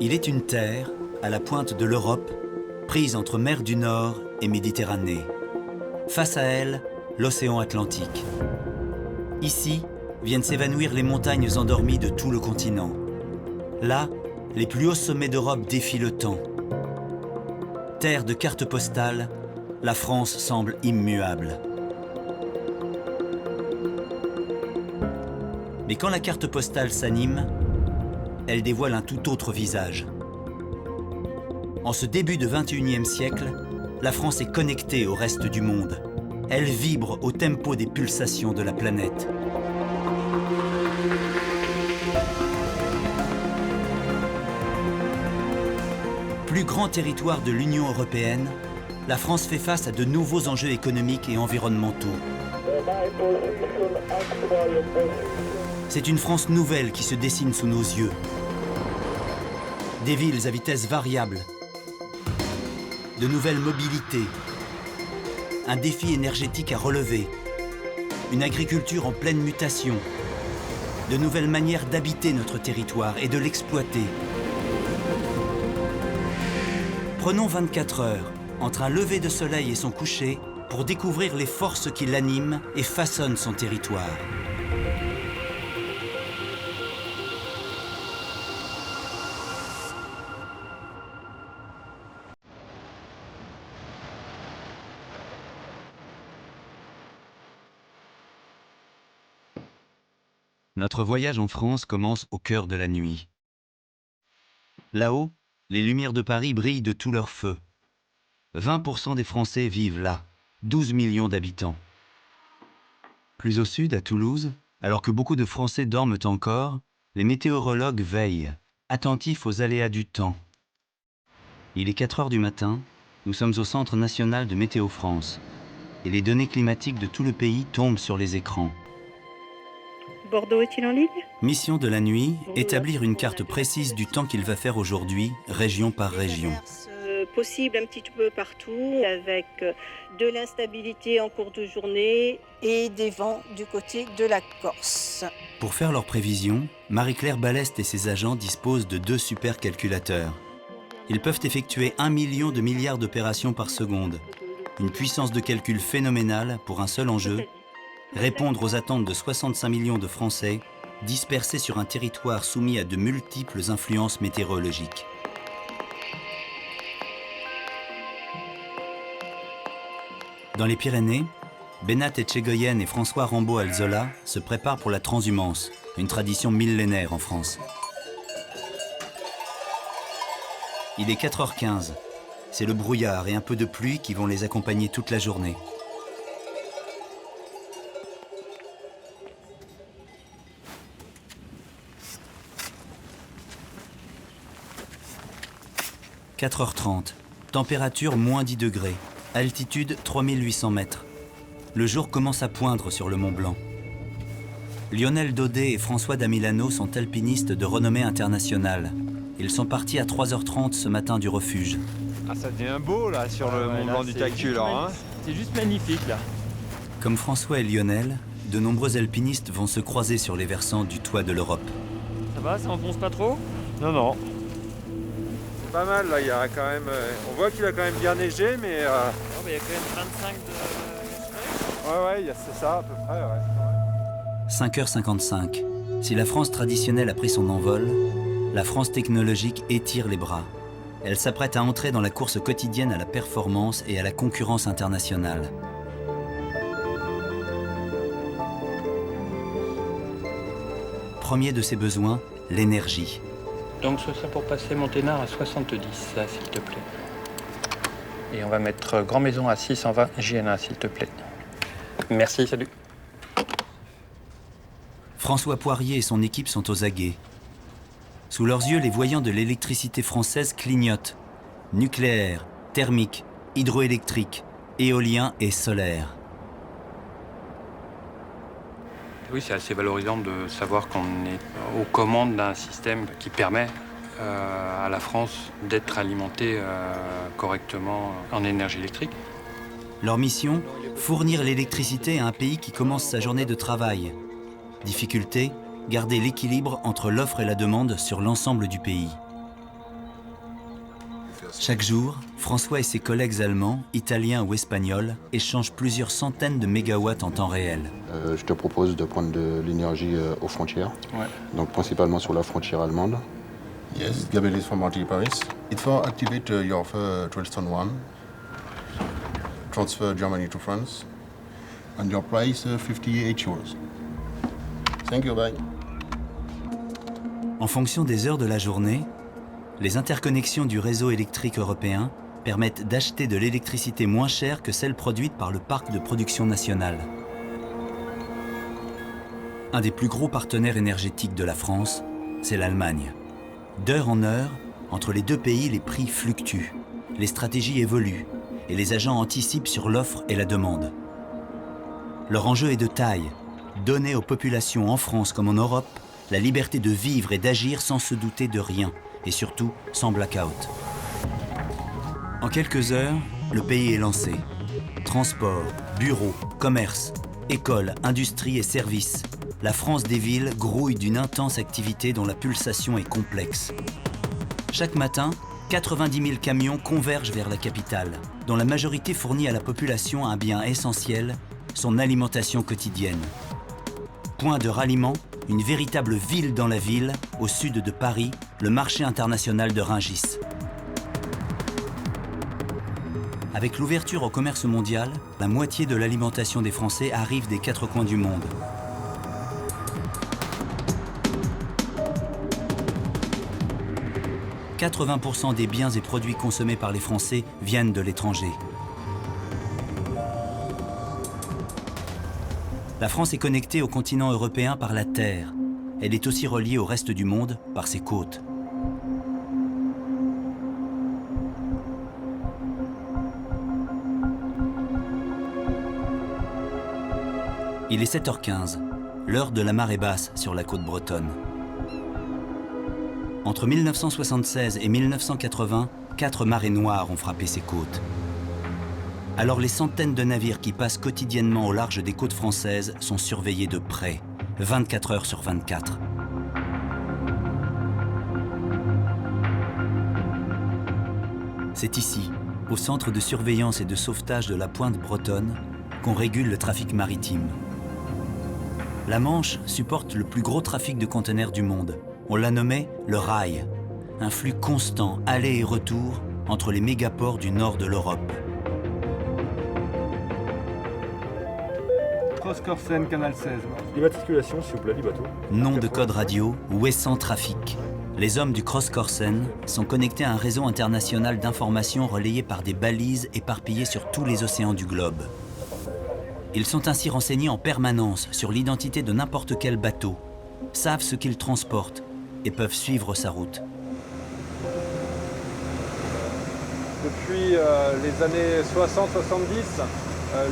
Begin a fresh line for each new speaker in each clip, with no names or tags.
Il est une terre, à la pointe de l'Europe, prise entre mer du Nord et Méditerranée. Face à elle, l'océan Atlantique. Ici, viennent s'évanouir les montagnes endormies de tout le continent. Là, les plus hauts sommets d'Europe défient le temps. Terre de cartes postales, la France semble immuable. Mais quand la carte postale s'anime, elle dévoile un tout autre visage. En ce début de XXIe siècle, la France est connectée au reste du monde. Elle vibre au tempo des pulsations de la planète. Plus grand territoire de l'Union européenne, la France fait face à de nouveaux enjeux économiques et environnementaux. C'est une France nouvelle qui se dessine sous nos yeux. Des villes à vitesse variable, de nouvelles mobilités, un défi énergétique à relever, une agriculture en pleine mutation, de nouvelles manières d'habiter notre territoire et de l'exploiter. Prenons 24 heures entre un lever de soleil et son coucher pour découvrir les forces qui l'animent et façonnent son territoire. Notre voyage en France commence au cœur de la nuit. Là-haut, les lumières de Paris brillent de tout leur feu. 20% des Français vivent là, 12 millions d'habitants. Plus au sud, à Toulouse, alors que beaucoup de Français dorment encore, les météorologues veillent, attentifs aux aléas du temps. Il est 4 heures du matin, nous sommes au Centre national de Météo France, et les données climatiques de tout le pays tombent sur les écrans.
Bordeaux est-il en ligne?
Mission de la nuit, établir une carte précise du temps qu'il va faire aujourd'hui, région par région.
Possible un petit peu partout, avec de l'instabilité en cours de journée et des vents du côté de la Corse.
Pour faire leurs prévisions, Marie-Claire Ballest et ses agents disposent de 2 supercalculateurs. Ils peuvent effectuer 1 million de milliards d'opérations par seconde. Une puissance de calcul phénoménale pour un seul enjeu, répondre aux attentes de 65 millions de Français dispersés sur un territoire soumis à de multiples influences météorologiques. Dans les Pyrénées, Beñat Etxegoyen et François Rambaud-Alzola se préparent pour la transhumance, une tradition millénaire en France. Il est 4h15. C'est le brouillard et un peu de pluie qui vont les accompagner toute la journée. « 4h30, température moins 10 degrés, altitude 3800 mètres. Le jour commence à poindre sur le Mont Blanc. Lionel Daudet et François Damilano sont alpinistes de renommée internationale. Ils sont partis à 3h30 ce matin du refuge.
Ah, ça devient beau là sur le Mont Blanc du Tacu là.
C'est juste magnifique là.
Comme François et Lionel, de nombreux alpinistes vont se croiser sur les versants du toit de l'Europe.
Ça va, ça enfonce pas trop?
Non, non. C'est pas mal là, il y a quand même. On voit qu'il a quand même bien neigé, mais.
Non, mais il y a quand même 25 de.
Ouais, c'est ça à peu près, ouais.
5h55. Si la France traditionnelle a pris son envol, la France technologique étire les bras. Elle s'apprête à entrer dans la course quotidienne à la performance et à la concurrence internationale. Premier de ses besoins, l'énergie.
Donc ce serait pour passer Monténard à 70, ça, s'il te plaît. Et on va mettre Grand Maison à 620, JNA, s'il te plaît. Merci, salut.
François Poirier et son équipe sont aux aguets. Sous leurs yeux, les voyants de l'électricité française clignotent. Nucléaire, thermique, hydroélectrique, éolien et solaire.
Oui, c'est assez valorisant de savoir qu'on est aux commandes d'un système qui permet à la France d'être alimentée correctement en énergie électrique.
Leur mission, fournir l'électricité à un pays qui commence sa journée de travail. Difficulté, garder l'équilibre entre l'offre et la demande sur l'ensemble du pays. Chaque jour, François et ses collègues allemands, italiens ou espagnols échangent plusieurs centaines de mégawatts en temps réel.
Je te propose de prendre de l'énergie aux frontières, donc principalement sur la frontière allemande.
Yes, Gabriel is from RTE Paris. It for activate your offer Twelstone 1, transfer Germany to France, and your price 58 euros. Thank you, bye.
En fonction des heures de la journée, les interconnexions du réseau électrique européen permettent d'acheter de l'électricité moins chère que celle produite par le parc de production national. Un des plus gros partenaires énergétiques de la France, c'est l'Allemagne. D'heure en heure, entre les deux pays, les prix fluctuent, les stratégies évoluent et les agents anticipent sur l'offre et la demande. Leur enjeu est de taille, donner aux populations en France comme en Europe la liberté de vivre et d'agir sans se douter de rien, et surtout sans blackout. En quelques heures, le pays est lancé. Transport, bureaux, commerce, écoles, industrie et services. La France des villes grouille d'une intense activité dont la pulsation est complexe. Chaque matin, 90 000 camions convergent vers la capitale, dont la majorité fournit à la population un bien essentiel, son alimentation quotidienne. Point de ralliement, une véritable ville dans la ville, au sud de Paris, le marché international de Rungis. Avec l'ouverture au commerce mondial, la moitié de l'alimentation des Français arrive des quatre coins du monde. « 80% des biens et produits consommés par les Français viennent de l'étranger. La France est connectée au continent européen par la terre. Elle est aussi reliée au reste du monde par ses côtes. Il est 7h15, l'heure de la marée basse sur la côte bretonne. Entre 1976 et 1980, 4 marées noires ont frappé ces côtes. Alors les centaines de navires qui passent quotidiennement au large des côtes françaises sont surveillés de près, 24 heures sur 24. C'est ici, au centre de surveillance et de sauvetage de la Pointe bretonne, qu'on régule le trafic maritime. La Manche supporte le plus gros trafic de conteneurs du monde. On l'a nommé le rail, un flux constant aller et retour entre les mégaports du nord de l'Europe.
Cross-Corsen, Canal 16. L'immatriculation, s'il vous plaît, du bateau.
Nom de code radio, Ouessant Trafic. Les hommes du Cross-Corsen sont connectés à un réseau international d'informations relayé par des balises éparpillées sur tous les océans du globe. Ils sont ainsi renseignés en permanence sur l'identité de n'importe quel bateau, savent ce qu'il transporte et peuvent suivre sa route.
Depuis les années 60-70,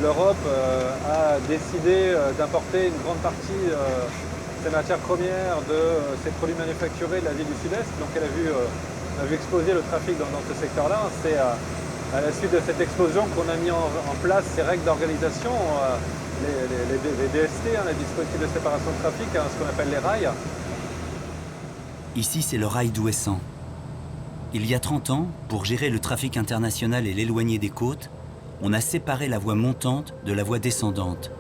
l'Europe a décidé d'importer une grande partie de ses matières premières, de ses produits manufacturés de la ville du Sud-Est. Donc elle a vu exploser le trafic dans ce secteur-là. C'est à la suite de cette explosion qu'on a mis en place ces règles d'organisation, les DST, les dispositifs de séparation de trafic, ce qu'on appelle les rails.
Ici, c'est le rail d'Ouessant. Il y a 30 ans, pour gérer le trafic international et l'éloigner des côtes, on a séparé la voie montante de la voie descendante.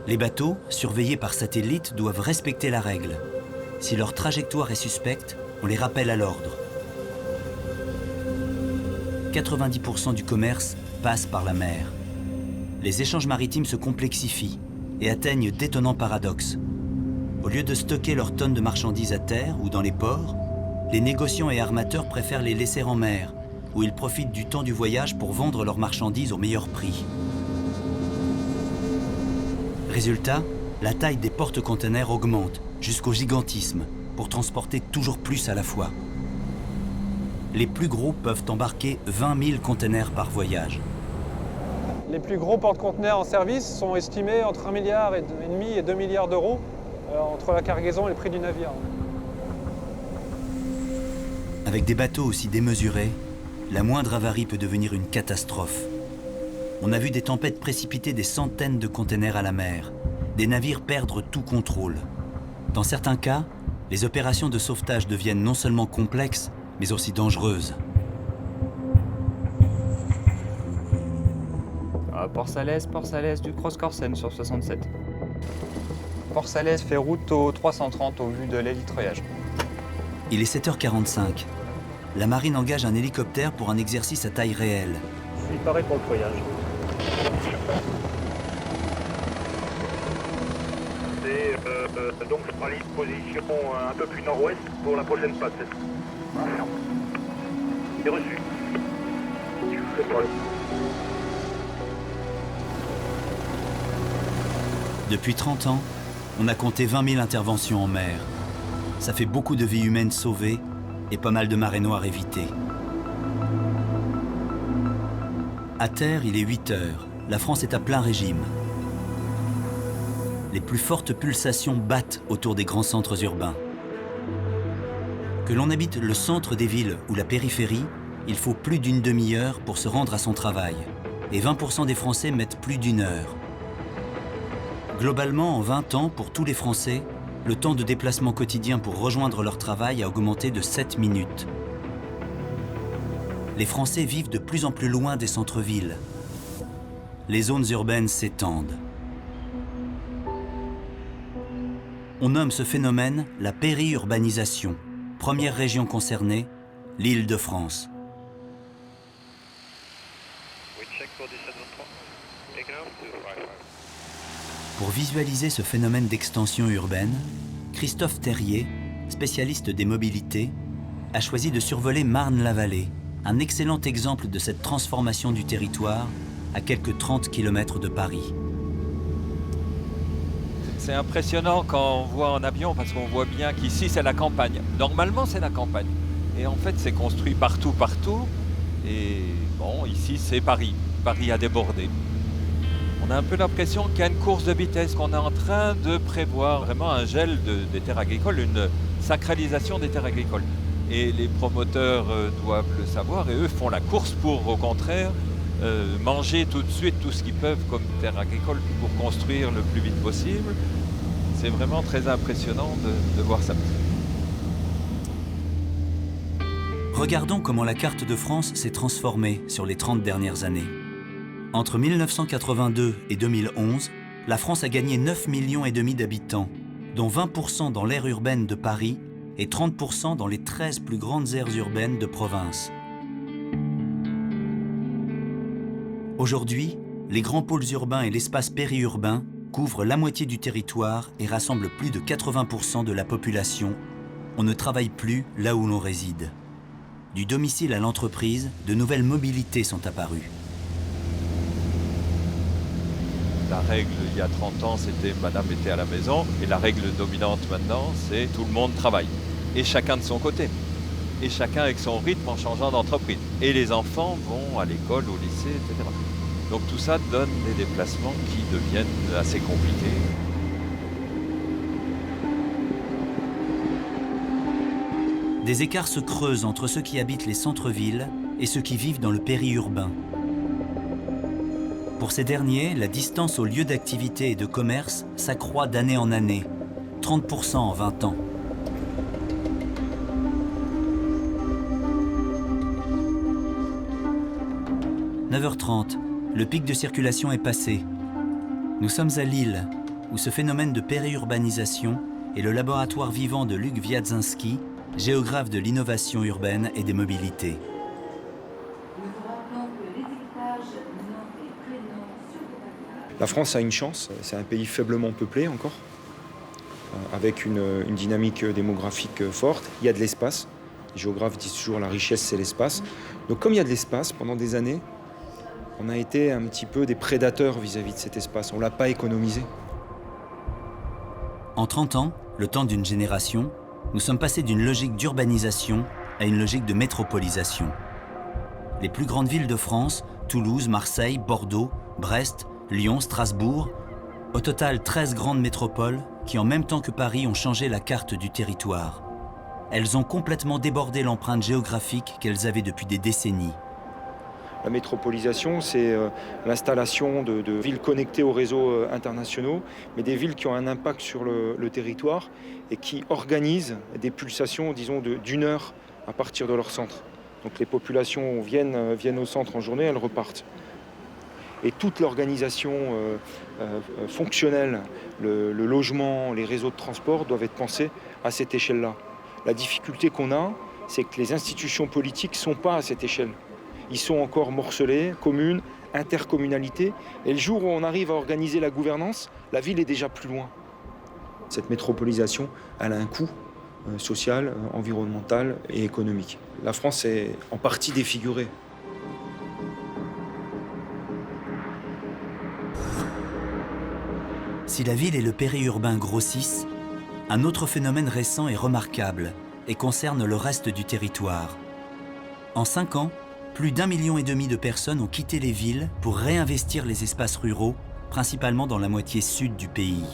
Les bateaux, surveillés par satellite, doivent respecter la règle. Si leur trajectoire est suspecte, on les rappelle à l'ordre. 90% du commerce passe par la mer. Les échanges maritimes se complexifient et atteignent d'étonnants paradoxes. Au lieu de stocker leurs tonnes de marchandises à terre ou dans les ports, les négociants et armateurs préfèrent les laisser en mer, où ils profitent du temps du voyage pour vendre leurs marchandises au meilleur prix. Résultat, la taille des porte-conteneurs augmente jusqu'au gigantisme pour transporter toujours plus à la fois. Les plus gros peuvent embarquer 20 000 conteneurs par voyage.
Les plus gros porte-conteneurs en service sont estimés entre 1,5 milliard et 2 milliards d'euros entre la cargaison et le prix du navire.
Avec des bateaux aussi démesurés, la moindre avarie peut devenir une catastrophe. On a vu des tempêtes précipiter des centaines de conteneurs à la mer, des navires perdre tout contrôle. Dans certains cas, les opérations de sauvetage deviennent non seulement complexes, mais aussi dangereuses.
Port-Salès, du Cross-Corsen sur 67. Port-Salès fait route au 330 au vu de l'hélitreuillage.
Il est 7h45. La marine engage un hélicoptère pour un exercice à taille réelle.
Il paraît pour le treuillage.
Donc je prends une position un peu plus nord-ouest pour la prochaine passe. C'est reçu.
Depuis 30 ans, on a compté 20 000 interventions en mer. Ça fait beaucoup de vies humaines sauvées et pas mal de marées noires évitées. À terre, il est 8 heures. La France est à plein régime. Les plus fortes pulsations battent autour des grands centres urbains. Que l'on habite le centre des villes ou la périphérie, il faut plus d'une demi-heure pour se rendre à son travail. Et 20% des Français mettent plus d'une heure. Globalement, en 20 ans, pour tous les Français, le temps de déplacement quotidien pour rejoindre leur travail a augmenté de 7 minutes. Les Français vivent de plus en plus loin des centres-villes. Les zones urbaines s'étendent. On nomme ce phénomène la périurbanisation. Première région concernée, l'Île-de-France. Pour visualiser ce phénomène d'extension urbaine, Christophe Terrier, spécialiste des mobilités, a choisi de survoler Marne-la-Vallée, un excellent exemple de cette transformation du territoire à quelques 30 km de Paris.
C'est impressionnant quand on voit en avion parce qu'on voit bien qu'ici c'est la campagne. Normalement c'est la campagne. Et en fait c'est construit partout. Et bon, ici c'est Paris. Paris a débordé. On a un peu l'impression qu'il y a une course de vitesse, qu'on est en train de prévoir vraiment un gel des terres agricoles, une sacralisation des terres agricoles. Et les promoteurs doivent le savoir et eux font la course pour au contraire manger tout de suite tout ce qu'ils peuvent comme terre agricole pour construire le plus vite possible. C'est vraiment très impressionnant de voir ça.
Regardons comment la carte de France s'est transformée sur les 30 dernières années. Entre 1982 et 2011, la France a gagné 9,5 millions d'habitants, dont 20% dans l'aire urbaine de Paris et 30% dans les 13 plus grandes aires urbaines de province. Aujourd'hui, les grands pôles urbains et l'espace périurbain couvrent la moitié du territoire et rassemblent plus de 80% de la population. On ne travaille plus là où l'on réside. Du domicile à l'entreprise, de nouvelles mobilités sont apparues.
La règle il y a 30 ans, c'était madame était à la maison. Et la règle dominante maintenant, c'est tout le monde travaille. Et chacun de son côté. Et chacun avec son rythme en changeant d'entreprise. Et les enfants vont à l'école, au lycée, etc. Donc tout ça donne des déplacements qui deviennent assez compliqués.
Des écarts se creusent entre ceux qui habitent les centres-villes et ceux qui vivent dans le périurbain. Pour ces derniers, la distance aux lieux d'activité et de commerce s'accroît d'année en année, 30% en 20 ans. « 9h30, le pic de circulation est passé. Nous sommes à Lille, où ce phénomène de périurbanisation est le laboratoire vivant de Luc Wiadzinski, géographe de l'innovation urbaine et des mobilités.
La France a une chance, c'est un pays faiblement peuplé encore, avec une dynamique démographique forte. Il y a de l'espace, les géographes disent toujours la richesse c'est l'espace. Donc comme il y a de l'espace, pendant des années, on a été un petit peu des prédateurs vis-à-vis de cet espace, on ne l'a pas économisé.
En 30 ans, le temps d'une génération, nous sommes passés d'une logique d'urbanisation à une logique de métropolisation. Les plus grandes villes de France, Toulouse, Marseille, Bordeaux, Brest, Lyon, Strasbourg, au total 13 grandes métropoles qui en même temps que Paris ont changé la carte du territoire. Elles ont complètement débordé l'empreinte géographique qu'elles avaient depuis des décennies.
La métropolisation, c'est l'installation de villes connectées aux réseaux internationaux, mais des villes qui ont un impact sur le territoire et qui organisent des pulsations, disons, d'une heure à partir de leur centre. Donc les populations viennent au centre en journée, elles repartent. Et toute l'organisation fonctionnelle, le logement, les réseaux de transport doivent être pensés à cette échelle-là. La difficulté qu'on a, c'est que les institutions politiques ne sont pas à cette échelle. Ils sont encore morcelés, communes, intercommunalités. Et le jour où on arrive à organiser la gouvernance, la ville est déjà plus loin. Cette métropolisation, elle a un coût social, environnemental et économique. La France est en partie défigurée.
Si la ville et le périurbain grossissent, un autre phénomène récent est remarquable et concerne le reste du territoire. En 5 ans, plus d'1,5 million de personnes ont quitté les villes pour réinvestir les espaces ruraux, principalement dans la moitié sud du pays.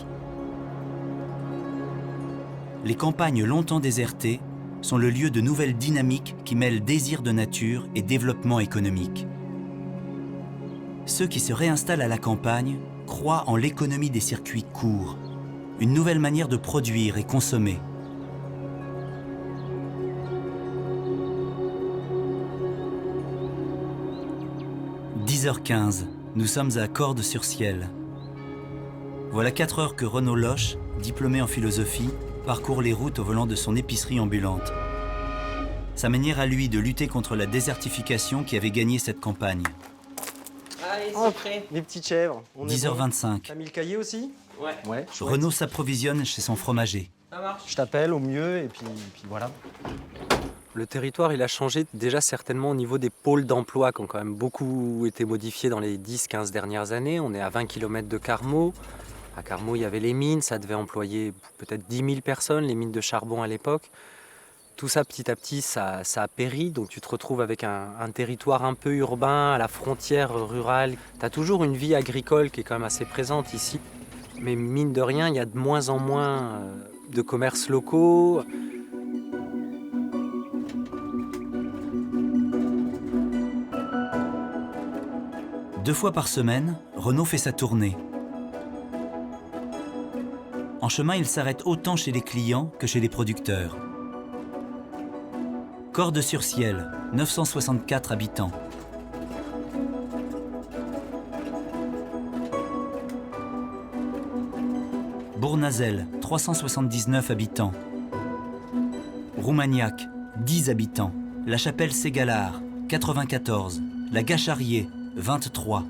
Les campagnes longtemps désertées sont le lieu de nouvelles dynamiques qui mêlent désir de nature et développement économique. Ceux qui se réinstallent à la campagne croient en l'économie des circuits courts, une nouvelle manière de produire et consommer. « 10h15, nous sommes à Cordes-sur-Ciel. Voilà 4 heures que Renaud Loche, diplômé en philosophie, parcourt les routes au volant de son épicerie ambulante. Sa manière à lui de lutter contre la désertification qui avait gagné cette campagne.
Allez, c'est prêt. Les petites chèvres.
10h25.
T'as mis le cahier aussi? Ouais.
Renaud s'approvisionne chez son fromager.
Ça marche. Je t'appelle au mieux et puis voilà. Le territoire, il a changé déjà certainement au niveau des pôles d'emploi qui ont quand même beaucoup été modifiés dans les 10-15 dernières années. On est à 20 km de Carmaux. À Carmaux, il y avait les mines, ça devait employer peut-être 10 000 personnes, les mines de charbon à l'époque. Tout ça, petit à petit, ça a péri, donc tu te retrouves avec un territoire un peu urbain, à la frontière rurale. Tu as toujours une vie agricole qui est quand même assez présente ici. Mais mine de rien, il y a de moins en moins de commerces locaux.
Deux fois par semaine, Renaud fait sa tournée. En chemin, il s'arrête autant chez les clients que chez les producteurs. Cordes-sur-Ciel, 964 habitants. Bournazel, 379 habitants. Roumagnac, 10 habitants. La Chapelle-Ségalard, 94. La Gacharier, 23.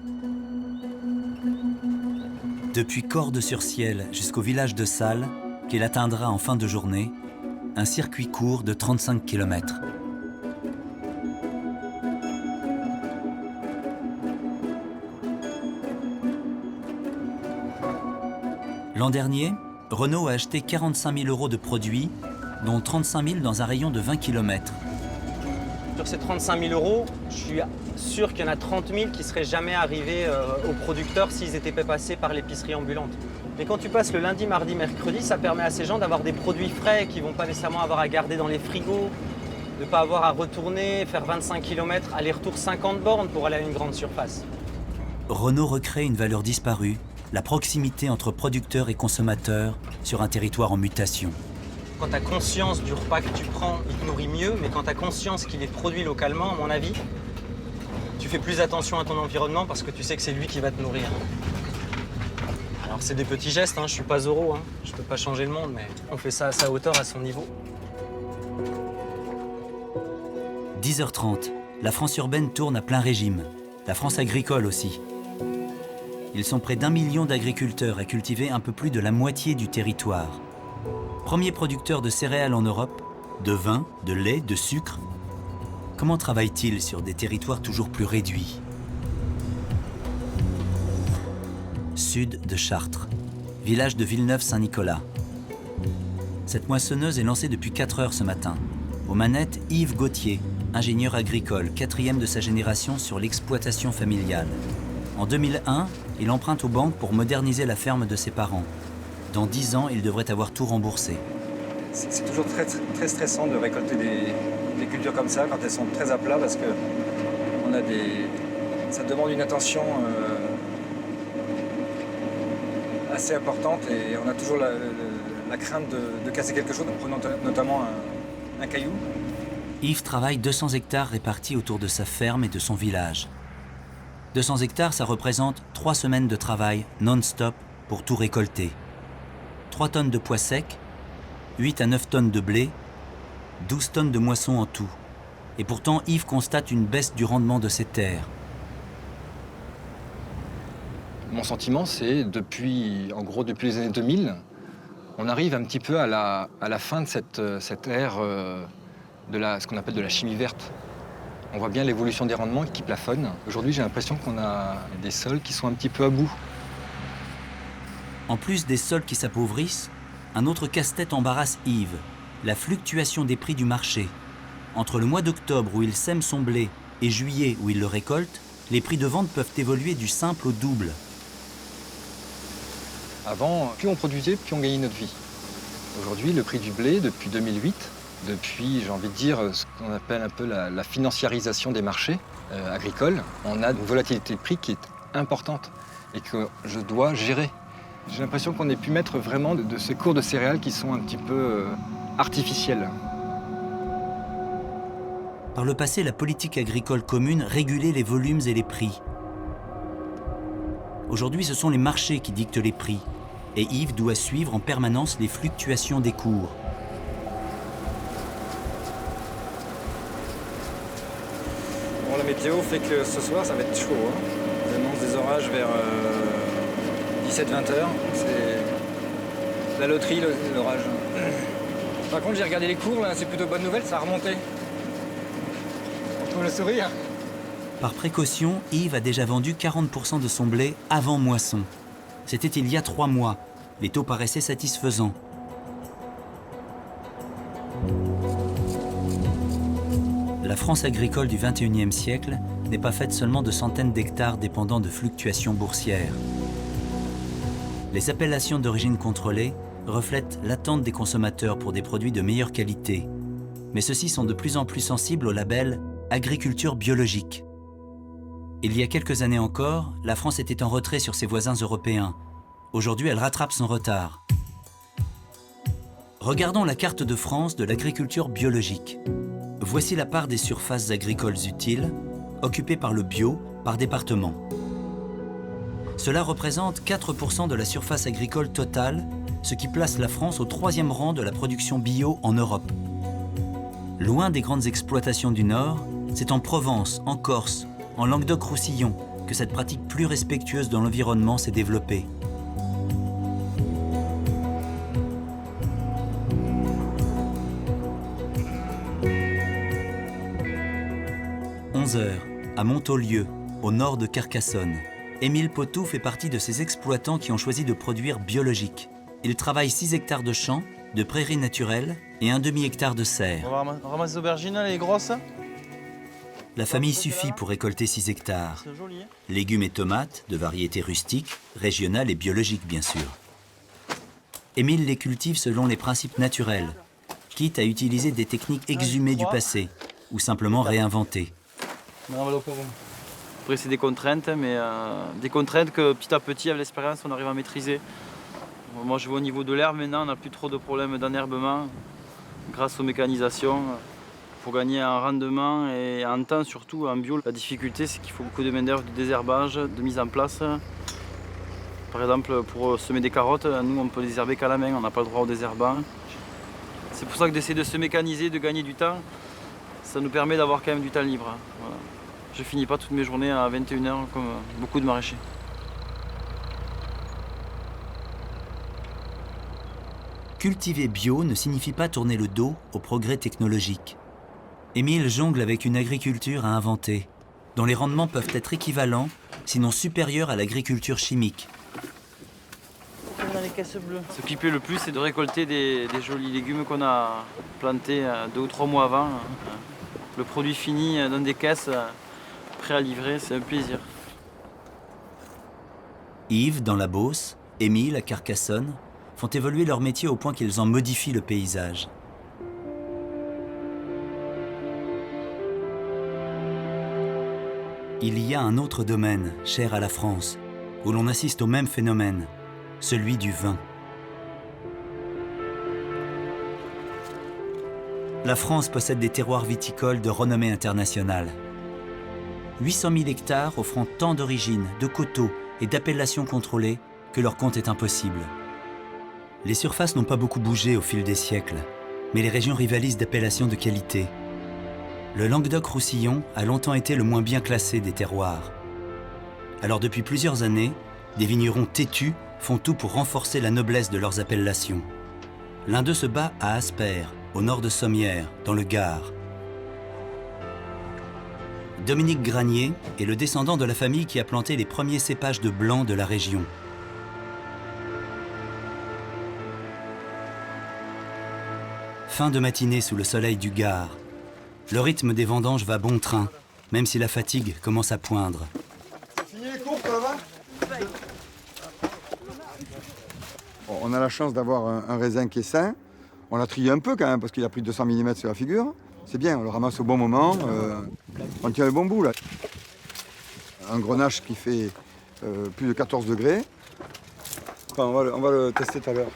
Depuis Cordes-sur-Ciel jusqu'au village de Salles, qu'il atteindra en fin de journée, un circuit court de 35 km. L'an dernier, Renault a acheté 45 000 € de produits, dont 35 000 dans un rayon de 20 km.
Sur ces 35 000 €, je suis sûr qu'il y en a 30 000 qui ne seraient jamais arrivés aux producteurs s'ils n'étaient pas passés par l'épicerie ambulante. Mais quand tu passes le lundi, mardi, mercredi, ça permet à ces gens d'avoir des produits frais qui ne vont pas nécessairement avoir à garder dans les frigos, de ne pas avoir à retourner, faire 25 km, aller-retour 50 bornes pour aller à une grande surface.
Renault recrée une valeur disparue, la proximité entre producteurs et consommateurs sur un territoire en mutation.
Quand tu as conscience du repas que tu prends, il te nourrit mieux, mais quand tu as conscience qu'il est produit localement, à mon avis, tu fais plus attention à ton environnement parce que tu sais que c'est lui qui va te nourrir. Alors c'est des petits gestes, je suis pas Zorro, je peux pas changer le monde, mais on fait ça à sa hauteur, à son niveau.
10h30, la France urbaine tourne à plein régime, la France agricole aussi. Ils sont près d'1 million d'agriculteurs à cultiver un peu plus de la moitié du territoire. Premier producteur de céréales en Europe, de vin, de lait, de sucre. Comment travaillent-ils sur des territoires toujours plus réduits? Sud de Chartres, village de Villeneuve-Saint-Nicolas. Cette moissonneuse est lancée depuis 4 heures ce matin. Aux manettes, Yves Gauthier, ingénieur agricole, 4e de sa génération sur l'exploitation familiale. En 2001, il emprunte aux banques pour moderniser la ferme de ses parents. Dans 10 ans, il devrait avoir tout remboursé.
C'est toujours très stressant de récolter des cultures comme ça, quand elles sont très à plat, parce que ça demande une attention assez importante et on a toujours la crainte de casser quelque chose, en prenant notamment un caillou.
Yves travaille 200 hectares répartis autour de sa ferme et de son village. 200 hectares, ça représente 3 semaines de travail non-stop pour tout récolter. 3 tonnes de pois secs, 8 à 9 tonnes de blé, 12 tonnes de moisson en tout. Et pourtant, Yves constate une baisse du rendement de ces terres.
Mon sentiment, c'est depuis les années 2000, on arrive un petit peu à la fin de cette ère ce qu'on appelle de la chimie verte. On voit bien l'évolution des rendements qui plafonnent. Aujourd'hui, j'ai l'impression qu'on a des sols qui sont un petit peu à bout.
En plus des sols qui s'appauvrissent, un autre casse-tête embarrasse Yves, la fluctuation des prix du marché. Entre le mois d'octobre où il sème son blé et juillet où il le récolte, les prix de vente peuvent évoluer du simple au double.
Avant, plus on produisait, plus on gagnait notre vie. Aujourd'hui, le prix du blé, depuis 2008, depuis, j'ai envie de dire, ce qu'on appelle un peu la financiarisation des marchés agricoles, on a une volatilité de prix qui est importante et que je dois gérer. J'ai l'impression qu'on ait pu mettre vraiment de ces cours de céréales qui sont un petit peu artificiels.
Par le passé, la politique agricole commune régulait les volumes et les prix. Aujourd'hui, ce sont les marchés qui dictent les prix. Et Yves doit suivre en permanence les fluctuations des cours.
Bon, la météo fait que ce soir, ça va être chaud. Hein. On annonce des orages vers 17-20 heures. C'est la loterie, l'orage. Par contre, j'ai regardé les cours, là, c'est plutôt bonne nouvelle, ça a remonté. On peut le sourire.
Par précaution, Yves a déjà vendu 40% de son blé avant moisson. C'était il y a 3 mois. Les taux paraissaient satisfaisants. La France agricole du XXIe siècle n'est pas faite seulement de centaines d'hectares dépendant de fluctuations boursières. Les appellations d'origine contrôlée reflètent l'attente des consommateurs pour des produits de meilleure qualité. Mais ceux-ci sont de plus en plus sensibles au label « agriculture biologique ». Il y a quelques années encore, la France était en retrait sur ses voisins européens. Aujourd'hui, elle rattrape son retard. Regardons la carte de France de l'agriculture biologique. Voici la part des surfaces agricoles utiles, occupées par le bio, par département. Cela représente 4% de la surface agricole totale, ce qui place la France au 3e rang de la production bio en Europe. Loin des grandes exploitations du Nord, c'est en Provence, en Corse, en Languedoc-Roussillon, que cette pratique plus respectueuse de l'environnement s'est développée. « 11 heures, à Montaulieu, au nord de Carcassonne. Émile Potou fait partie de ces exploitants qui ont choisi de produire biologique. Il travaille 6 hectares de champs, de prairies naturelles et un demi-hectare de serre.
On va ramasser les aubergines, les grosses.
La famille suffit pour récolter 6 hectares. Légumes et tomates, de variétés rustiques, régionales et biologiques bien sûr. Émile les cultive selon les principes naturels, quitte à utiliser des techniques exhumées du passé ou simplement réinventées.
Après c'est des contraintes, mais des contraintes que petit à petit, avec l'expérience, on arrive à maîtriser. Moi je vois au niveau de l'herbe maintenant, on n'a plus trop de problèmes d'enherbement grâce aux mécanisations. Pour gagner en rendement et en temps, surtout en bio, la difficulté c'est qu'il faut beaucoup de main-d'œuvre, de désherbage, de mise en place. Par exemple, pour semer des carottes, nous on peut désherber qu'à la main, on n'a pas le droit au désherbant. C'est pour ça que d'essayer de se mécaniser, de gagner du temps, ça nous permet d'avoir quand même du temps libre. Voilà. Je finis pas toutes mes journées à 21h comme beaucoup de maraîchers.
Cultiver bio ne signifie pas tourner le dos au progrès technologique. Émile jongle avec une agriculture à inventer, dont les rendements peuvent être équivalents, sinon supérieurs à l'agriculture chimique.
Dans les caisses bleues. Ce qui plaît le plus, c'est de récolter des jolis légumes qu'on a plantés 2 ou 3 mois avant. Le produit fini dans des caisses, prêt à livrer, c'est un plaisir.
Yves, dans la Beauce, Émile, à Carcassonne, font évoluer leur métier au point qu'ils en modifient le paysage. Il y a un autre domaine, cher à la France, où l'on assiste au même phénomène, celui du vin. La France possède des terroirs viticoles de renommée internationale.
800 000 hectares offrant tant d'origines, de coteaux et d'appellations contrôlées que leur compte est impossible. Les surfaces n'ont pas beaucoup bougé au fil des siècles, mais les régions rivalisent d'appellations de qualité. Le Languedoc-Roussillon a longtemps été le moins bien classé des terroirs. Alors depuis plusieurs années, des vignerons têtus font tout pour renforcer la noblesse de leurs appellations. L'un d'eux se bat à Aspers, au nord de Sommières, dans le Gard. Dominique Granier est le descendant de la famille qui a planté les premiers cépages de blanc de la région. Fin de matinée sous le soleil du Gard. Le rythme des vendanges va bon train, même si la fatigue commence à poindre.
On a la chance d'avoir un raisin qui est sain. On l'a trié un peu quand même parce qu'il a pris 200 mm sur la figure. C'est bien, on le ramasse au bon moment. On tient le bon bout là. Un grenache qui fait plus de 14 degrés. Enfin, on va le tester tout à l'heure.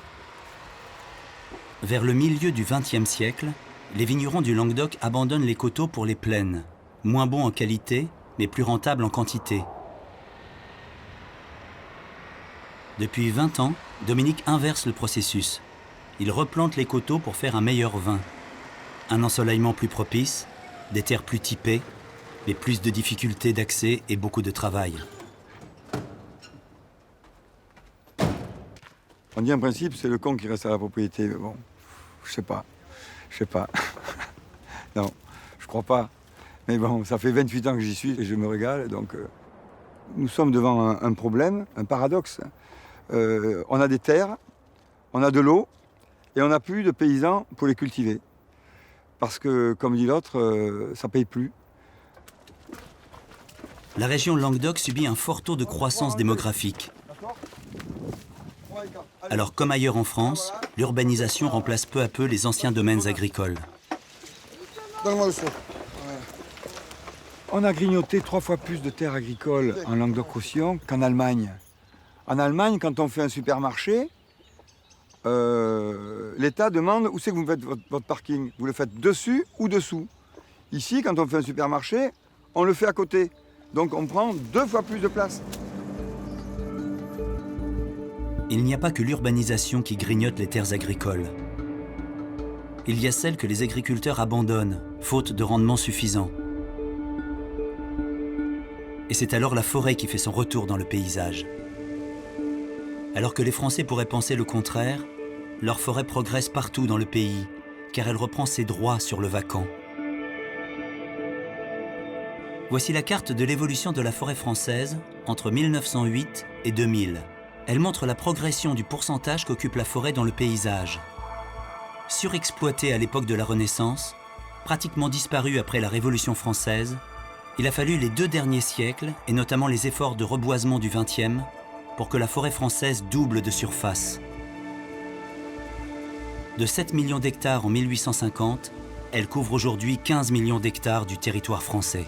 Vers le milieu du XXe siècle, les vignerons du Languedoc abandonnent les coteaux pour les plaines, moins bons en qualité, mais plus rentables en quantité. Depuis 20 ans, Dominique inverse le processus. Il replante les coteaux pour faire un meilleur vin. Un ensoleillement plus propice, des terres plus typées, mais plus de difficultés d'accès et beaucoup de travail.
On dit en principe, c'est le con qui reste à la propriété. Mais bon, je sais pas. Non, je crois pas. Mais bon, ça fait 28 ans que j'y suis et je me régale. Donc, nous sommes devant un problème, un paradoxe. On a des terres, on a de l'eau et on n'a plus de paysans pour les cultiver. Parce que, comme dit l'autre, ça paye plus.
La région Languedoc subit un fort taux de croissance démographique. Alors, comme ailleurs en France, l'urbanisation remplace peu à peu les anciens domaines agricoles.
Donne-moi le seau. On a grignoté 3 fois plus de terres agricoles en Languedoc-Roussillon qu'en Allemagne. En Allemagne, quand on fait un supermarché, l'État demande où c'est que vous faites votre parking. Vous le faites dessus ou dessous. Ici, quand on fait un supermarché, on le fait à côté. Donc on prend 2 fois plus de place.
Il n'y a pas que l'urbanisation qui grignote les terres agricoles. Il y a celles que les agriculteurs abandonnent, faute de rendement suffisant. Et c'est alors la forêt qui fait son retour dans le paysage. Alors que les Français pourraient penser le contraire, leur forêt progresse partout dans le pays, car elle reprend ses droits sur le vacant. Voici la carte de l'évolution de la forêt française entre 1908 et 2000. Elle montre la progression du pourcentage qu'occupe la forêt dans le paysage. Surexploitée à l'époque de la Renaissance, pratiquement disparue après la Révolution française, il a fallu les 2 derniers siècles, et notamment les efforts de reboisement du XXe, pour que la forêt française double de surface. De 7 millions d'hectares en 1850, elle couvre aujourd'hui 15 millions d'hectares du territoire français.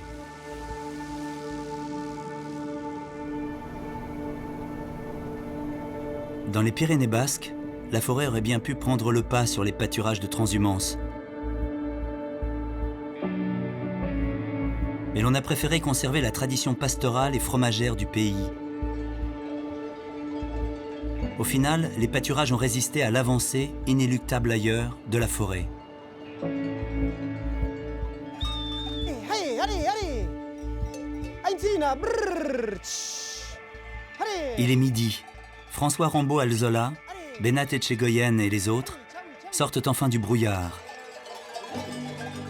Dans les Pyrénées basques, la forêt aurait bien pu prendre le pas sur les pâturages de transhumance. Mais l'on a préféré conserver la tradition pastorale et fromagère du pays. Au final, les pâturages ont résisté à l'avancée, inéluctable ailleurs, de la forêt. Il est midi. François Rambaud-Alzola, Benat Etchegoyen et les autres sortent enfin du brouillard.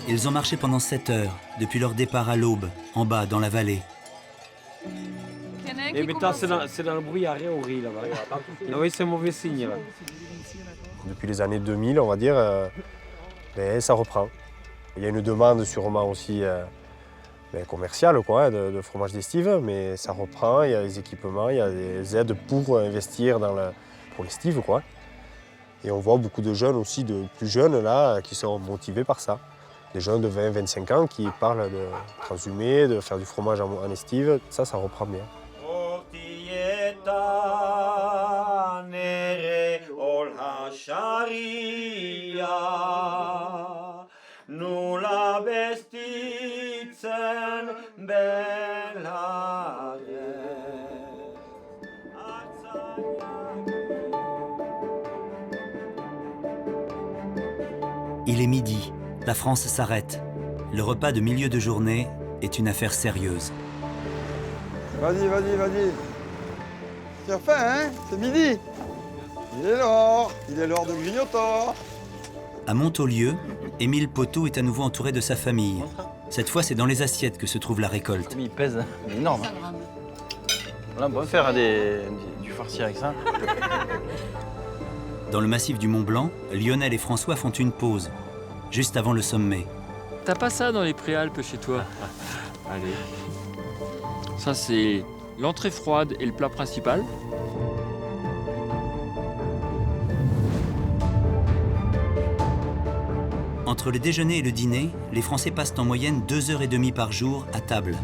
Ils ont marché pendant 7 heures, depuis leur départ à l'aube, en bas, dans la vallée.
Et maintenant, c'est dans le brouillard, on rit là-bas. Oui, c'est mauvais signe. Là.
Depuis les années 2000, on va dire, ça reprend. Il y a une demande sûrement aussi commerciale quoi, de fromage d'estive, mais ça reprend, il y a des équipements, il y a des aides pour investir pour l'estive. Quoi. Et on voit beaucoup de jeunes aussi, de plus jeunes là, qui sont motivés par ça. Des jeunes de 20-25 ans qui parlent de transhumer, de faire du fromage en estive, ça reprend bien.
Nulla vestitzen
Il est midi, la France s'arrête. Le repas de milieu de journée est une affaire sérieuse.
Vas-y, vas-y, vas-y. Tu as faim, hein? C'est midi. Il est l'heure de grignoter.
À Montaulieu, Émile Poteau est à nouveau entouré de sa famille. Cette fois, c'est dans les assiettes que se trouve la récolte.
Il pèse, il est énorme. Là, on peut faire du farci avec ça.
Dans le massif du Mont Blanc, Lionel et François font une pause, juste avant le sommet.
T'as pas ça dans les Préalpes chez toi? Allez. Ça, c'est l'entrée froide et le plat principal.
Entre le déjeuner et le dîner, les Français passent en moyenne 2h30 par jour à table.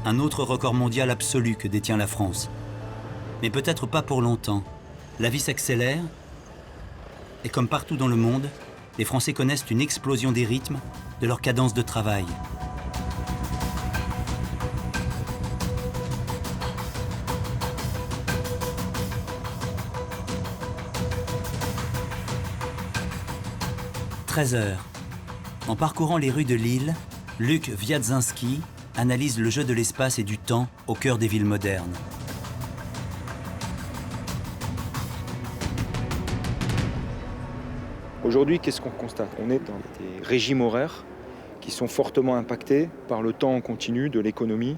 Un autre record mondial absolu que détient la France. Mais peut-être pas pour longtemps. La vie s'accélère et comme partout dans le monde, les Français connaissent une explosion des rythmes, de leur cadence de travail. « 13h. En parcourant les rues de Lille, Luc Wiadzinski analyse le jeu de l'espace et du temps au cœur des villes modernes.
Aujourd'hui, qu'est-ce qu'on constate? On est dans des régimes horaires qui sont fortement impactés par le temps en continu de l'économie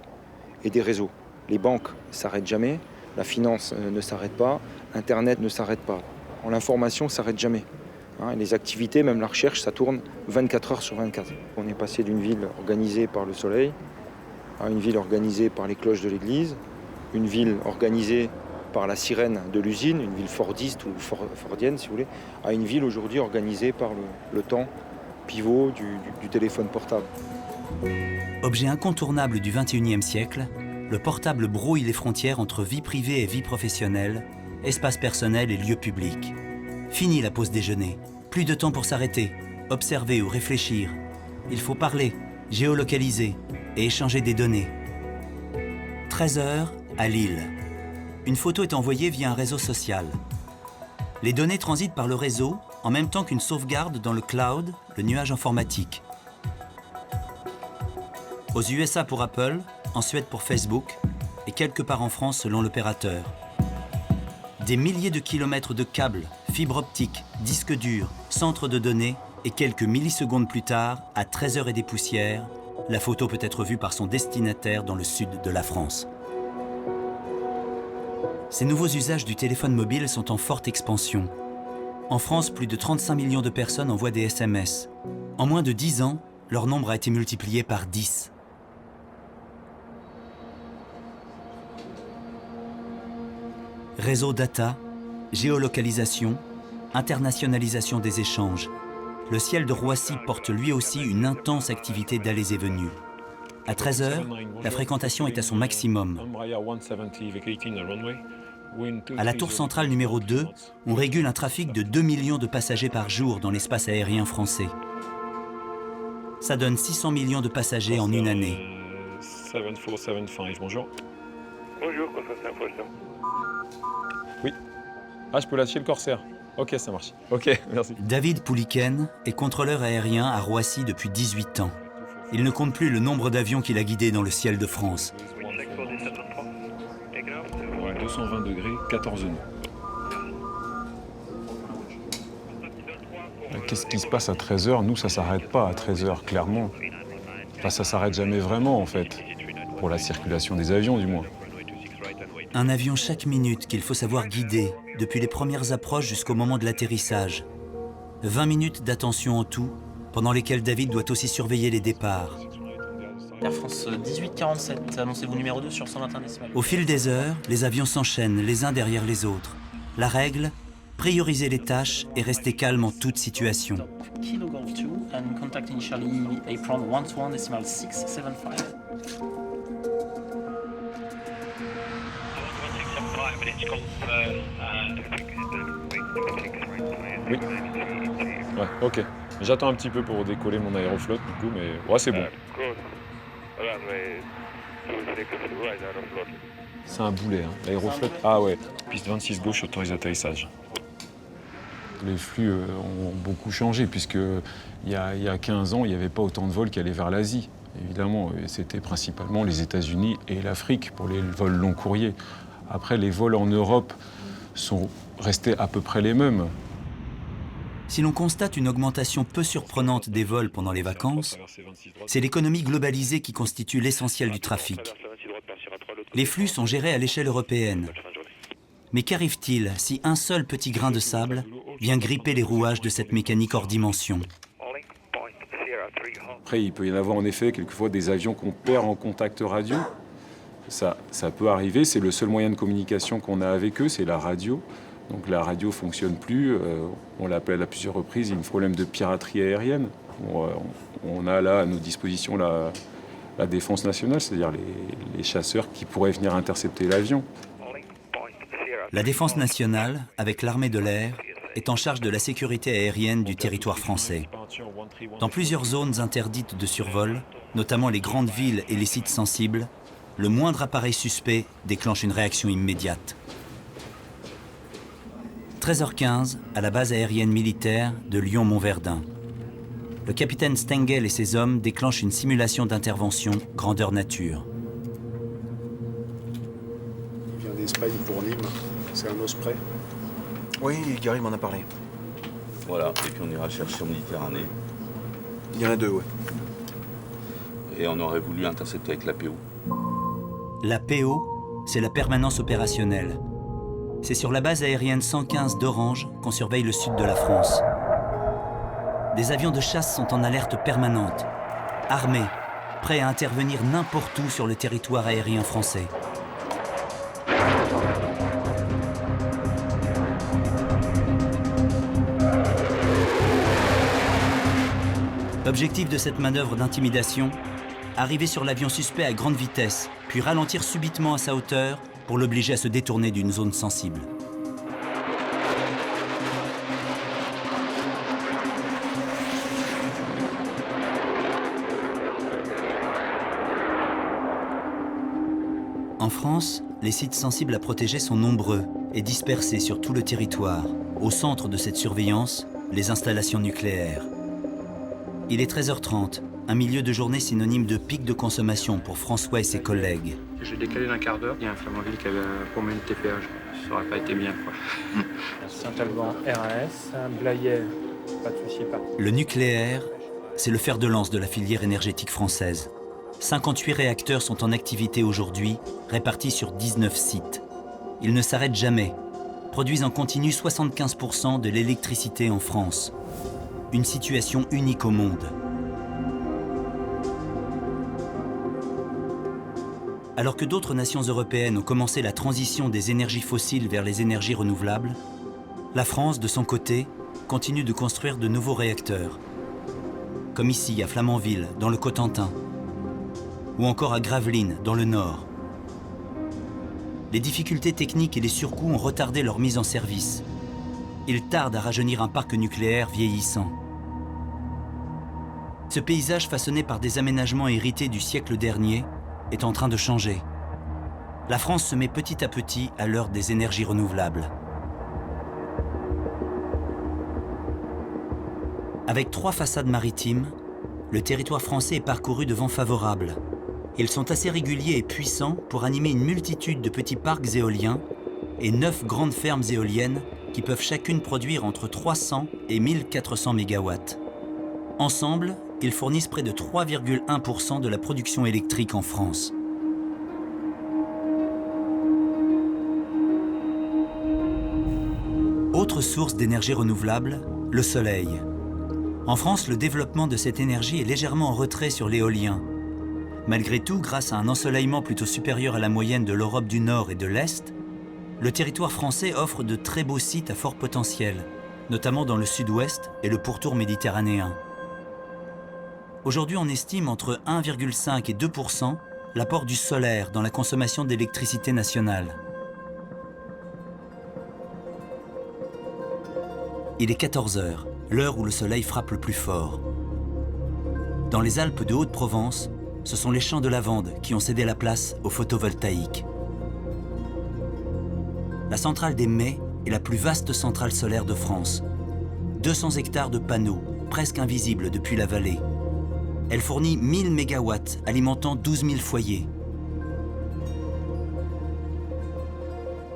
et des réseaux. Les banques ne s'arrêtent jamais, la finance ne s'arrête pas, Internet ne s'arrête pas. L'information ne s'arrête jamais. Les activités, même la recherche, ça tourne 24 heures sur 24. On est passé d'une ville organisée par le soleil à une ville organisée par les cloches de l'église, une ville organisée par la sirène de l'usine, une ville fordiste ou fordienne si vous voulez, à une ville aujourd'hui organisée par le temps pivot du téléphone portable.
Objet incontournable du XXIe siècle, le portable brouille les frontières entre vie privée et vie professionnelle, espace personnel et lieu public. Fini la pause déjeuner. Plus de temps pour s'arrêter, observer ou réfléchir. Il faut parler, géolocaliser et échanger des données. 13h à Lille. Une photo est envoyée via un réseau social. Les données transitent par le réseau en même temps qu'une sauvegarde dans le cloud, le nuage informatique. Aux USA pour Apple, en Suède pour Facebook et quelque part en France selon l'opérateur. Des milliers de kilomètres de câbles, fibres optiques, disques durs, centres de données et quelques millisecondes plus tard, à 13h et des poussières, la photo peut être vue par son destinataire dans le sud de la France. Ces nouveaux usages du téléphone mobile sont en forte expansion. En France, plus de 35 millions de personnes envoient des SMS. En moins de 10 ans, leur nombre a été multiplié par 10. Réseau data, géolocalisation, internationalisation des échanges. Le ciel de Roissy porte lui aussi une intense activité d'allées et venues. À 13h, la fréquentation est à son maximum. À la tour centrale numéro 2, on régule un trafic de 2 millions de passagers par jour dans l'espace aérien français. Ça donne 600 millions de passagers en une année.
7475, bonjour.
Bonjour, Corsair 747.
Oui. Ah, je peux lâcher le Corsair. Ok, ça marche. Ok, merci.
David Pouliken est contrôleur aérien à Roissy depuis 18 ans. Il ne compte plus le nombre d'avions qu'il a guidés dans le ciel de France.
220 degrés, 14 nœuds. Qu'est-ce qui se passe à 13h? Nous, ça s'arrête pas à 13h, clairement. Enfin, ça s'arrête jamais vraiment, en fait. Pour la circulation des avions, du moins.
Un avion chaque minute qu'il faut savoir guider, depuis les premières approches jusqu'au moment de l'atterrissage. 20 minutes d'attention en tout, pendant lesquelles David doit aussi surveiller les départs.
Air France 1847, annoncez-vous numéro 2 sur 121 décimales.
Au fil des heures, les avions s'enchaînent les uns derrière les autres. La règle, prioriser les tâches et rester calme en toute situation.
Kilo Golf 2 and contact initially apron 121 decimal 675.
Oui. Ouais, ok. J'attends un petit peu pour décoller mon aéroflotte, du coup, mais ouais, c'est bon. C'est un boulet, hein. L'aéroflotte. Ah ouais. Piste 26 gauche, autorise atterrissage. Les flux ont beaucoup changé, puisqu'il y a 15 ans, il n'y avait pas autant de vols qui allaient vers l'Asie. Évidemment, c'était principalement les États-Unis et l'Afrique pour les vols long courriers. Après, les vols en Europe sont restés à peu près les mêmes.
Si l'on constate une augmentation peu surprenante des vols pendant les vacances, c'est l'économie globalisée qui constitue l'essentiel du trafic. Les flux sont gérés à l'échelle européenne. Mais qu'arrive-t-il si un seul petit grain de sable vient gripper les rouages de cette mécanique hors dimension?
Après, il peut y en avoir en effet quelquefois des avions qu'on perd en contact radio. Ça peut arriver, c'est le seul moyen de communication qu'on a avec eux, c'est la radio. Donc la radio ne fonctionne plus, on l'appelle à plusieurs reprises, il y a un problème de piraterie aérienne. On a là à nos dispositions la défense nationale, c'est-à-dire les chasseurs qui pourraient venir intercepter l'avion.
La défense nationale, avec l'armée de l'air, est en charge de la sécurité aérienne du territoire français. Dans plusieurs zones interdites de survol, notamment les grandes villes et les sites sensibles, le moindre appareil suspect déclenche une réaction immédiate. 13h15, à la base aérienne militaire de Lyon-Montverdun. Le capitaine Stengel et ses hommes déclenchent une simulation d'intervention grandeur nature.
Il vient d'Espagne pour Nîmes, c'est un Osprey.
Oui, Gary m'en a parlé.
Voilà, et puis on ira chercher en Méditerranée.
Il y en a 2, ouais.
Et on aurait voulu intercepter avec la PO.
La PO, c'est la permanence opérationnelle. C'est sur la base aérienne 115 d'Orange qu'on surveille le sud de la France. Des avions de chasse sont en alerte permanente, armés, prêts à intervenir n'importe où sur le territoire aérien français. L'objectif de cette manœuvre d'intimidation, arriver sur l'avion suspect à grande vitesse, puis ralentir subitement à sa hauteur pour l'obliger à se détourner d'une zone sensible. En France, les sites sensibles à protéger sont nombreux et dispersés sur tout le territoire. Au centre de cette surveillance, les installations nucléaires. Il est 13h30, un milieu de journée synonyme de pic de consommation pour François et ses collègues.
J'ai décalé d'un quart d'heure, il y a un Flamanville qui avait pour moi une TPH. Ça aurait pas été bien, quoi.
Saint-Alban, RAS, Blayais, pas de souci, pas.
Le nucléaire, c'est le fer de lance de la filière énergétique française. 58 réacteurs sont en activité aujourd'hui, répartis sur 19 sites. Ils ne s'arrêtent jamais, produisent en continu 75% de l'électricité en France. Une situation unique au monde. Alors que d'autres nations européennes ont commencé la transition des énergies fossiles vers les énergies renouvelables, la France, de son côté, continue de construire de nouveaux réacteurs. Comme ici, à Flamanville, dans le Cotentin, ou encore à Gravelines, dans le Nord. Les difficultés techniques et les surcoûts ont retardé leur mise en service. Il tarde à rajeunir un parc nucléaire vieillissant. Ce paysage façonné par des aménagements hérités du siècle dernier est en train de changer. La France se met petit à petit à l'heure des énergies renouvelables. Avec 3 façades maritimes, le territoire français est parcouru de vents favorables. Ils sont assez réguliers et puissants pour animer une multitude de petits parcs éoliens et 9 grandes fermes éoliennes qui peuvent chacune produire entre 300 et 1400 MW. Ensemble, ils fournissent près de 3,1% de la production électrique en France. Autre source d'énergie renouvelable, le soleil. En France, le développement de cette énergie est légèrement en retrait sur l'éolien. Malgré tout, grâce à un ensoleillement plutôt supérieur à la moyenne de l'Europe du Nord et de l'Est, le territoire français offre de très beaux sites à fort potentiel, notamment dans le sud-ouest et le pourtour méditerranéen. Aujourd'hui, on estime entre 1,5 et 2% l'apport du solaire dans la consommation d'électricité nationale. Il est 14h, l'heure où le soleil frappe le plus fort. Dans les Alpes de Haute-Provence, ce sont les champs de lavande qui ont cédé la place au photovoltaïque. La centrale des Mets est la plus vaste centrale solaire de France, 200 hectares de panneaux, presque invisibles depuis la vallée. Elle fournit 1000 mégawatts, alimentant 12 000 foyers.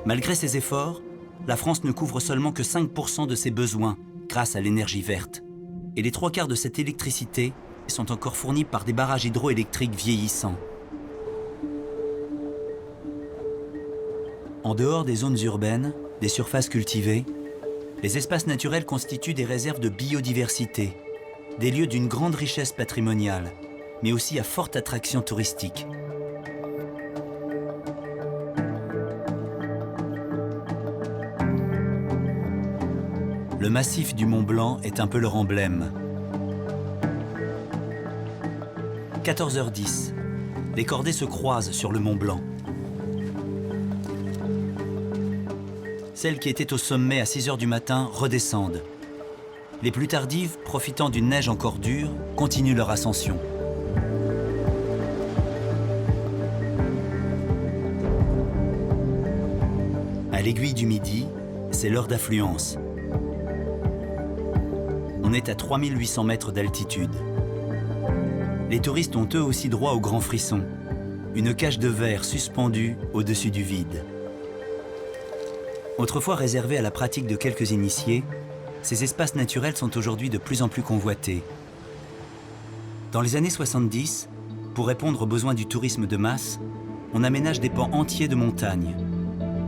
Malgré ces efforts, la France ne couvre seulement que 5% de ses besoins grâce à l'énergie verte. Et les 3/4 de cette électricité sont encore fournis par des barrages hydroélectriques vieillissants. En dehors des zones urbaines, des surfaces cultivées, les espaces naturels constituent des réserves de biodiversité, des lieux d'une grande richesse patrimoniale, mais aussi à forte attraction touristique. Le massif du Mont Blanc est un peu leur emblème. 14h10, les cordées se croisent sur le Mont Blanc. Celles qui étaient au sommet à 6h du matin redescendent. Les plus tardives, profitant d'une neige encore dure, continuent leur ascension. À l'aiguille du Midi, c'est l'heure d'affluence. On est à 3800 mètres d'altitude. Les touristes ont eux aussi droit au grand frisson, une cage de verre suspendue au-dessus du vide. Autrefois réservés à la pratique de quelques initiés, ces espaces naturels sont aujourd'hui de plus en plus convoités. Dans les années 70, pour répondre aux besoins du tourisme de masse, on aménage des pans entiers de montagnes.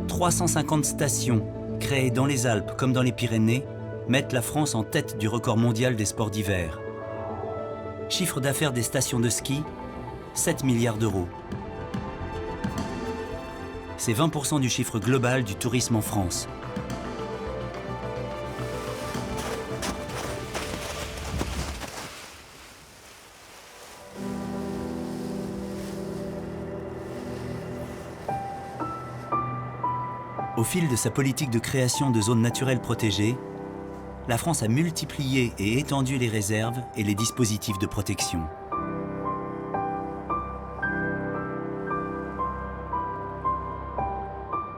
350 stations, créées dans les Alpes comme dans les Pyrénées, mettent la France en tête du record mondial des sports d'hiver. Chiffre d'affaires des stations de ski, 7 milliards d'euros. C'est 20% du chiffre global du tourisme en France. Au fil de sa politique de création de zones naturelles protégées, la France a multiplié et étendu les réserves et les dispositifs de protection.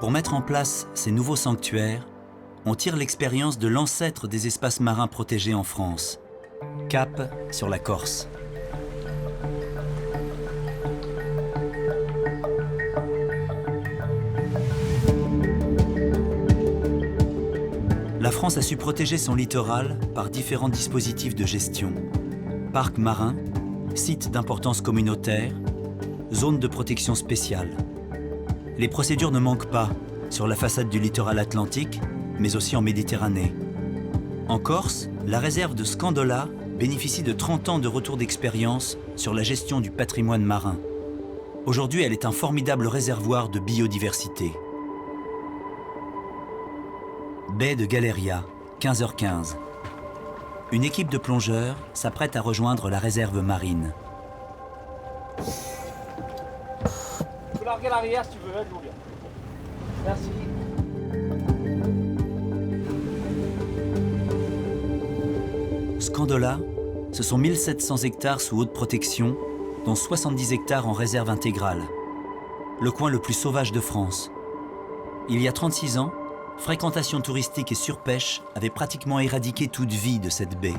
Pour mettre en place ces nouveaux sanctuaires, on tire l'expérience de l'ancêtre des espaces marins protégés en France, Cap sur la Corse. La France a su protéger son littoral par différents dispositifs de gestion. Parcs marins, sites d'importance communautaire, zones de protection spéciale. Les procédures ne manquent pas sur la façade du littoral atlantique, mais aussi en Méditerranée. En Corse, la réserve de Scandola bénéficie de 30 ans de retour d'expérience sur la gestion du patrimoine marin. Aujourd'hui, elle est un formidable réservoir de biodiversité. Baie de Galeria, 15h15. Une équipe de plongeurs s'apprête à rejoindre la réserve marine.
Tu peux larguer l'arrière si tu veux, Julia. Merci.
Scandola, ce sont 1700 hectares sous haute protection, dont 70 hectares en réserve intégrale. Le coin le plus sauvage de France. Il y a 36 ans, fréquentation touristique et surpêche avaient pratiquement éradiqué toute vie de cette baie.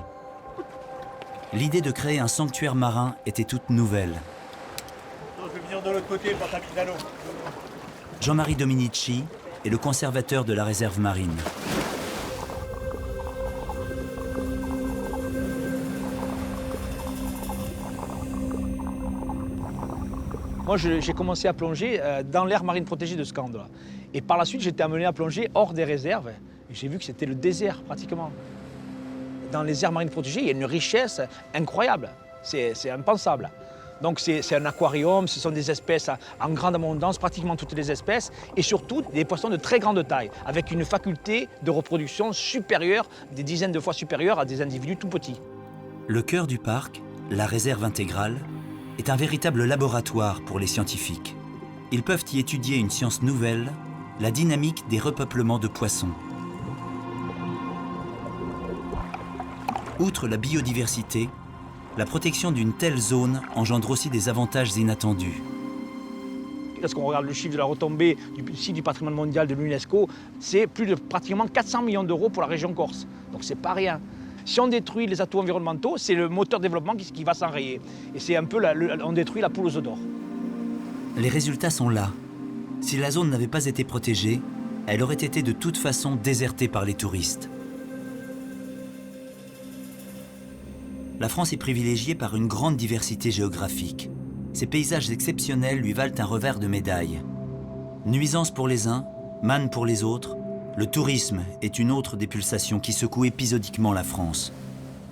L'idée de créer un sanctuaire marin était toute nouvelle.
Je vais venir de l'autre côté pour t'habiter à l'eau.
Jean-Marie Dominici est le conservateur de la réserve marine.
Moi, j'ai commencé à plonger dans l'aire marine protégée de Scandola. Et par la suite, j'ai été amené à plonger hors des réserves. Et j'ai vu que c'était le désert, pratiquement. Dans les aires marines protégées, il y a une richesse incroyable. C'est impensable. Donc c'est un aquarium, ce sont des espèces en grande abondance, pratiquement toutes les espèces, et surtout des poissons de très grande taille, avec une faculté de reproduction supérieure, des dizaines de fois supérieure à des individus tout petits.
Le cœur du parc, la réserve intégrale, est un véritable laboratoire pour les scientifiques. Ils peuvent y étudier une science nouvelle, la dynamique des repeuplements de poissons. Outre la biodiversité, la protection d'une telle zone engendre aussi des avantages inattendus.
lorsqu'on regarde le chiffre de la retombée du site du patrimoine mondial de l'UNESCO, c'est plus de pratiquement 400 millions d'euros pour la région Corse. Donc c'est pas rien. Si on détruit les atouts environnementaux, c'est le moteur de développement qui va s'enrayer. Et c'est un peu, on détruit la poule aux œufs d'or.
Les résultats sont là. Si la zone n'avait pas été protégée, elle aurait été de toute façon désertée par les touristes. La France est privilégiée par une grande diversité géographique. Ces paysages exceptionnels lui valent un revers de médaille. Nuisance pour les uns, manne pour les autres, le tourisme est une autre des pulsations qui secouent épisodiquement la France.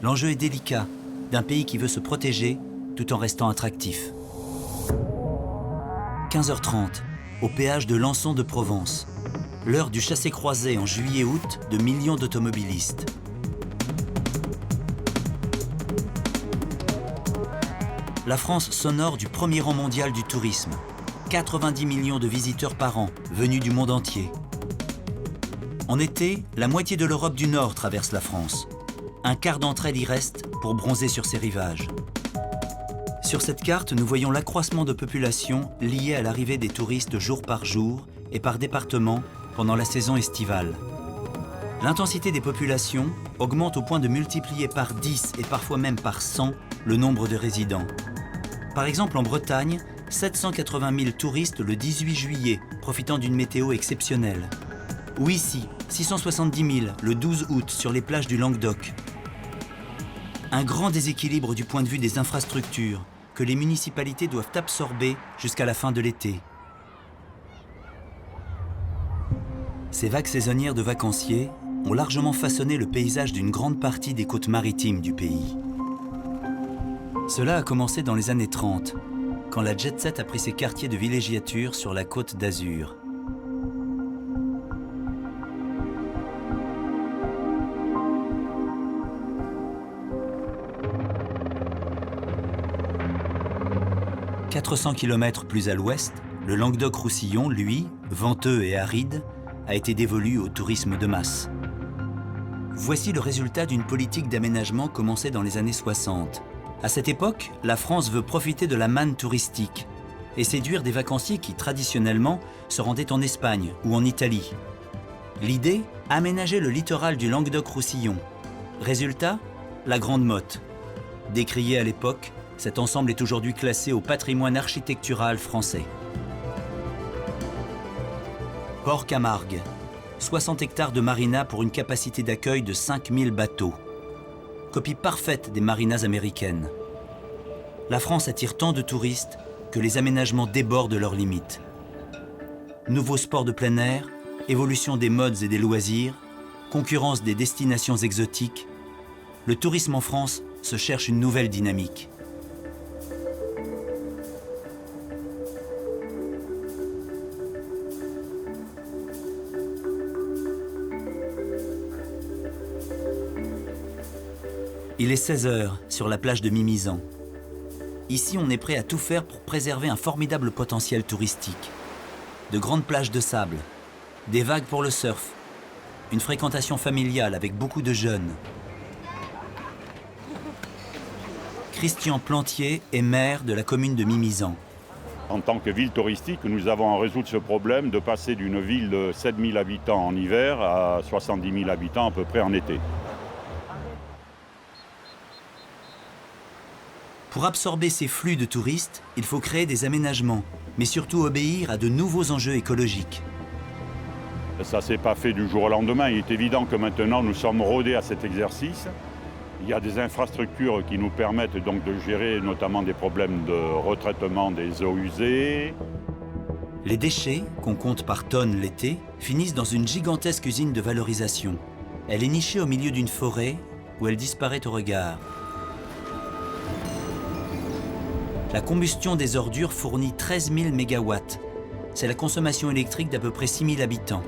L'enjeu est délicat, d'un pays qui veut se protéger tout en restant attractif. 15h30, au péage de Lançon de Provence. L'heure du chassé-croisé en juillet-août de millions d'automobilistes. La France s'honore du premier rang mondial du tourisme. 90 millions de visiteurs par an, venus du monde entier. En été, la moitié de l'Europe du Nord traverse la France. Un quart d'entre elles y reste pour bronzer sur ses rivages. Sur cette carte, nous voyons l'accroissement de population lié à l'arrivée des touristes jour par jour et par département pendant la saison estivale. L'intensité des populations augmente au point de multiplier par 10 et parfois même par 100 le nombre de résidents. Par exemple, en Bretagne, 780 000 touristes le 18 juillet, profitant d'une météo exceptionnelle. Ou ici, 670 000 le 12 août sur les plages du Languedoc. Un grand déséquilibre du point de vue des infrastructures que les municipalités doivent absorber jusqu'à la fin de l'été. Ces vagues saisonnières de vacanciers ont largement façonné le paysage d'une grande partie des côtes maritimes du pays. Cela a commencé dans les années 30, quand la jet-set a pris ses quartiers de villégiature sur la côte d'Azur. « 400 km plus à l'ouest, le Languedoc-Roussillon, lui, venteux et aride, a été dévolu au tourisme de masse. Voici le résultat d'une politique d'aménagement commencée dans les années 60. À cette époque, la France veut profiter de la manne touristique et séduire des vacanciers qui, traditionnellement, se rendaient en Espagne ou en Italie. L'idée, aménager le littoral du Languedoc-Roussillon. Résultat, la Grande Motte. Décrié à l'époque, cet ensemble est aujourd'hui classé au patrimoine architectural français. Port Camargue, 60 hectares de marina pour une capacité d'accueil de 5000 bateaux. Copie parfaite des marinas américaines. La France attire tant de touristes que les aménagements débordent leurs limites. Nouveaux sports de plein air, évolution des modes et des loisirs, concurrence des destinations exotiques, le tourisme en France se cherche une nouvelle dynamique. Il est 16h sur la plage de Mimizan. Ici, on est prêt à tout faire pour préserver un formidable potentiel touristique. De grandes plages de sable, des vagues pour le surf, une fréquentation familiale avec beaucoup de jeunes. Christian Plantier est maire de la commune de Mimizan.
En tant que ville touristique, nous avons à résoudre ce problème de passer d'une ville de 7 000 habitants en hiver à 70 000 habitants à peu près en été.
Pour absorber ces flux de touristes, il faut créer des aménagements, mais surtout obéir à de nouveaux enjeux écologiques.
Ça ne s'est pas fait du jour au lendemain. Il est évident que maintenant nous sommes rodés à cet exercice. Il y a des infrastructures qui nous permettent donc de gérer notamment des problèmes de retraitement des eaux usées.
Les déchets, qu'on compte par tonnes l'été, finissent dans une gigantesque usine de valorisation. Elle est nichée au milieu d'une forêt où elle disparaît au regard. La combustion des ordures fournit 13 000 MW. C'est la consommation électrique d'à peu près 6 000 habitants.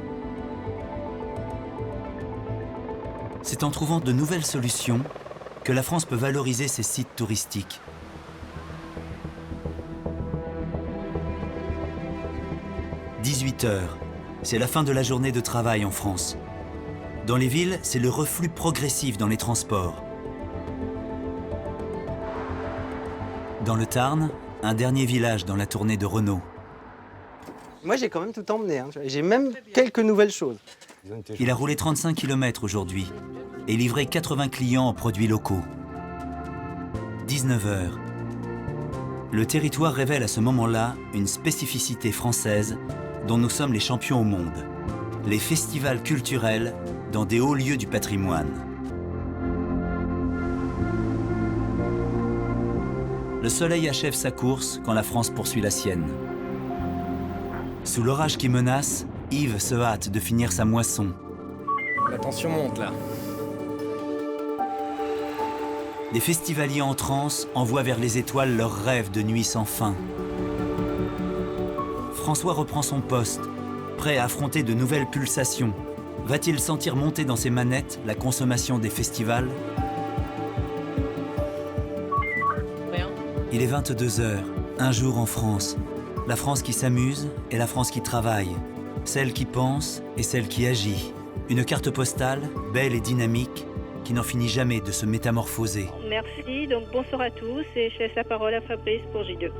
C'est en trouvant de nouvelles solutions que la France peut valoriser ses sites touristiques. « 18h, c'est la fin de la journée de travail en France. Dans les villes, c'est le reflux progressif dans les transports. Dans le Tarn, un dernier village dans la tournée de Renault.
Moi, j'ai quand même tout emmené. Hein. J'ai même quelques nouvelles choses.
Il a roulé 35 km aujourd'hui et livré 80 clients en produits locaux. 19 heures. Le territoire révèle à ce moment-là une spécificité française dont nous sommes les champions au monde. Les festivals culturels dans des hauts lieux du patrimoine. Le soleil achève sa course quand la France poursuit la sienne. Sous l'orage qui menace, Yves se hâte de finir sa moisson.
La tension monte là.
Les festivaliers en transe envoient vers les étoiles leurs rêves de nuit sans fin. François reprend son poste, prêt à affronter de nouvelles pulsations. Va-t-il sentir monter dans ses manettes la consommation des festivals?
Rien.
Il est 22 heures, un jour en France. La France qui s'amuse et la France qui travaille. Celle qui pense et celle qui agit. Une carte postale, belle et dynamique, qui n'en finit jamais de se métamorphoser.
Merci, donc bonsoir à tous et je laisse la parole à Fabrice pour J2.